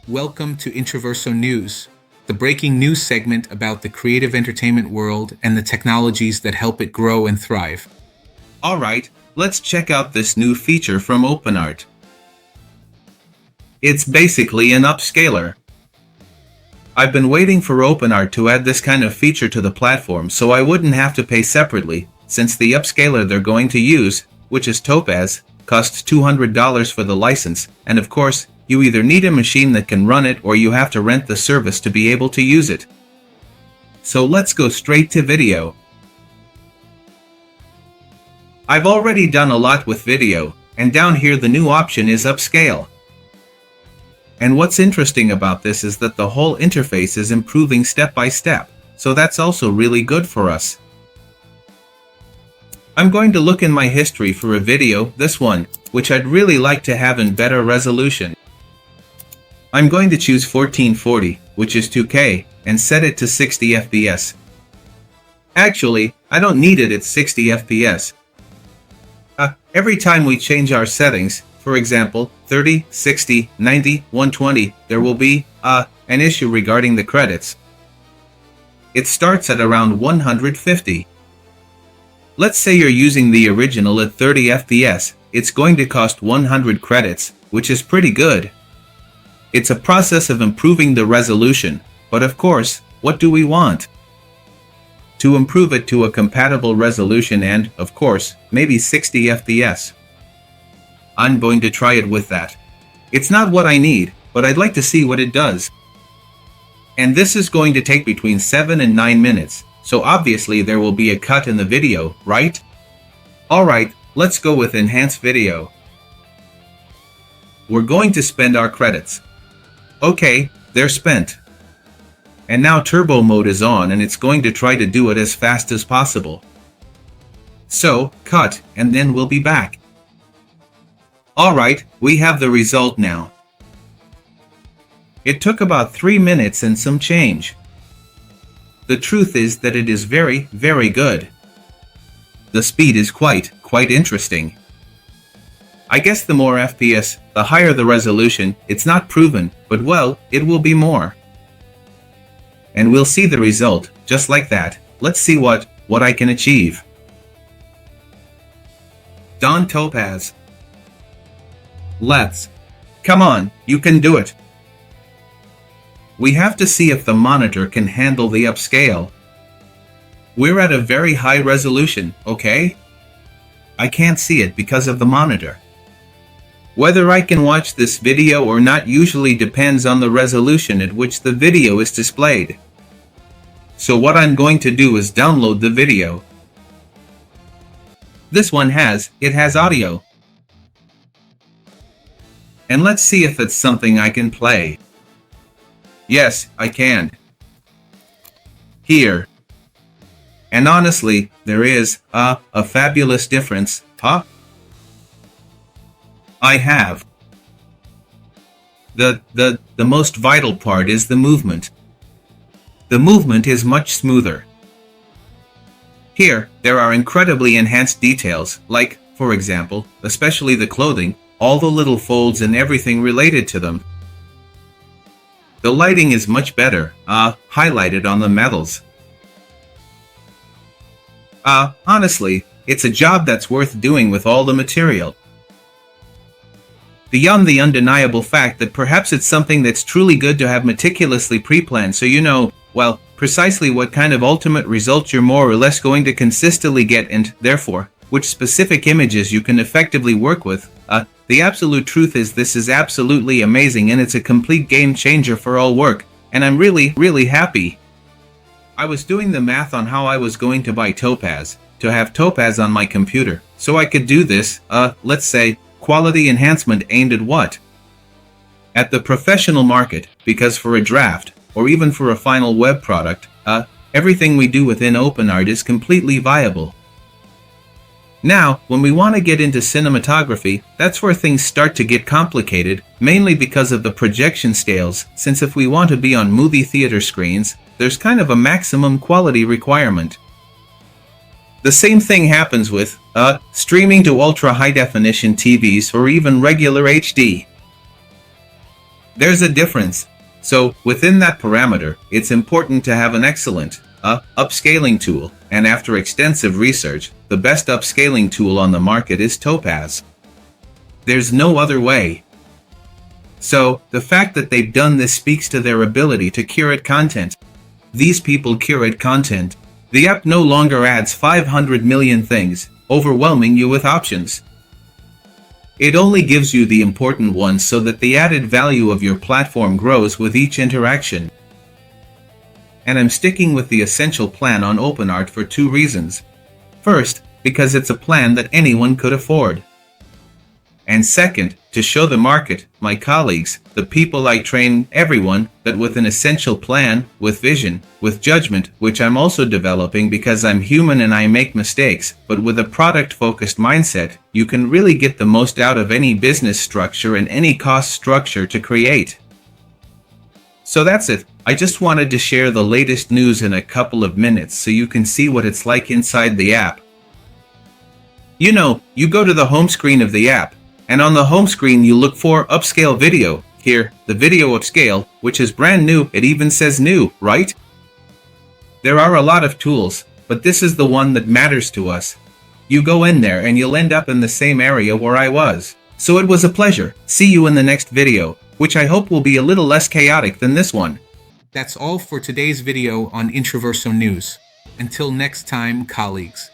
Welcome to INTRAVERSO News, the breaking news segment about the creative entertainment world and the technologies that help it grow and thrive. Alright, let's check out this new feature from OpenArt. It's basically an upscaler. I've been waiting for OpenArt to add this kind of feature to the platform so I wouldn't have to pay separately, since the upscaler they're going to use, which is Topaz, costs $200 for the license, and of course, you either need a machine that can run it or you have to rent the service to be able to use it. So let's go straight to video. I've already done a lot with video, and down here the new option is Upscale. And what's interesting about this is that the whole interface is improving step by step, so that's also really good for us. I'm going to look in my history for a video, this one, which I'd really like to have in better resolution. I'm going to choose 1440, which is 2K, and set it to 60 FPS. Actually, I don't need it at 60 FPS. Every time we change our settings, for example, 30, 60, 90, 120, there will be, an issue regarding the credits. It starts at around 150. Let's say you're using the original at 30 FPS, it's going to cost 100 credits, which is pretty good. It's a process of improving the resolution, but of course, what do we want? To improve it to a compatible resolution and, of course, maybe 60 FPS. I'm going to try it with that. It's not what I need, but I'd like to see what it does. And this is going to take between 7 and 9 minutes, so obviously there will be a cut in the video, right? Alright, let's go with Enhanced Video. We're going to spend our credits. Okay, they're spent. And now turbo mode is on and it's going to try to do it as fast as possible. So, cut, and then we'll be back. Alright, we have the result now. It took about 3 minutes and some change. The truth is that it is very, very good. The speed is quite interesting. I guess the more FPS, the higher the resolution. It's not proven, but well, it will be more. And we'll see the result, just like that. Let's see what I can achieve. Don Topaz. Let's. Come on, you can do it. We have to see if the monitor can handle the upscale. We're at a very high resolution, okay? I can't see it because of the monitor. Whether I can watch this video or not usually depends on the resolution at which the video is displayed. So what I'm going to do is download the video. This one has audio. And let's see if it's something I can play. Yes, I can. Here. And honestly, there is a fabulous difference, huh? I have. The most vital part is the movement. The movement is much smoother. Here, there are incredibly enhanced details, like, for example, especially the clothing, all the little folds and everything related to them. The lighting is much better, highlighted on the metals. Honestly, it's a job that's worth doing with all the material. Beyond the undeniable fact that perhaps it's something that's truly good to have meticulously pre-planned so you know, well, precisely what kind of ultimate results you're more or less going to consistently get and, therefore, which specific images you can effectively work with. The absolute truth is this is absolutely amazing and it's a complete game changer for all work, and I'm really happy. I was doing the math on how I was going to buy Topaz, to have Topaz on my computer, so I could do this, let's say, quality enhancement aimed at what? At the professional market, because for a draft, or even for a final web product, everything we do within OpenArt is completely viable. Now, when we want to get into cinematography, that's where things start to get complicated, mainly because of the projection scales, since if we want to be on movie theater screens, there's kind of a maximum quality requirement. The same thing happens with, streaming to ultra high definition TVs or even regular HD. There's a difference. So, within that parameter, it's important to have an excellent upscaling tool, and after extensive research, the best upscaling tool on the market is Topaz. There's no other way. So, the fact that they've done this speaks to their ability to curate content. These people curate content. The app no longer adds 500 million things, overwhelming you with options. It only gives you the important ones so that the added value of your platform grows with each interaction. And I'm sticking with the essential plan on OpenArt for 2 reasons. First, because it's a plan that anyone could afford. And second, to show the market, my colleagues, the people I train, everyone, that with an essential plan, with vision, with judgment, which I'm also developing because I'm human and I make mistakes, but with a product-focused mindset, you can really get the most out of any business structure and any cost structure to create. So that's it. I just wanted to share the latest news in a couple of minutes so you can see what it's like inside the app. You know, you go to the home screen of the app, and on the home screen you look for Upscale Video. Here, the video upscale, which is brand new, it even says new, right? There are a lot of tools, but this is the one that matters to us. You go in there and you'll end up in the same area where I was. So it was a pleasure. See you in the next video, which I hope will be a little less chaotic than this one. That's all for today's video on INTRAVERSO News. Until next time, colleagues.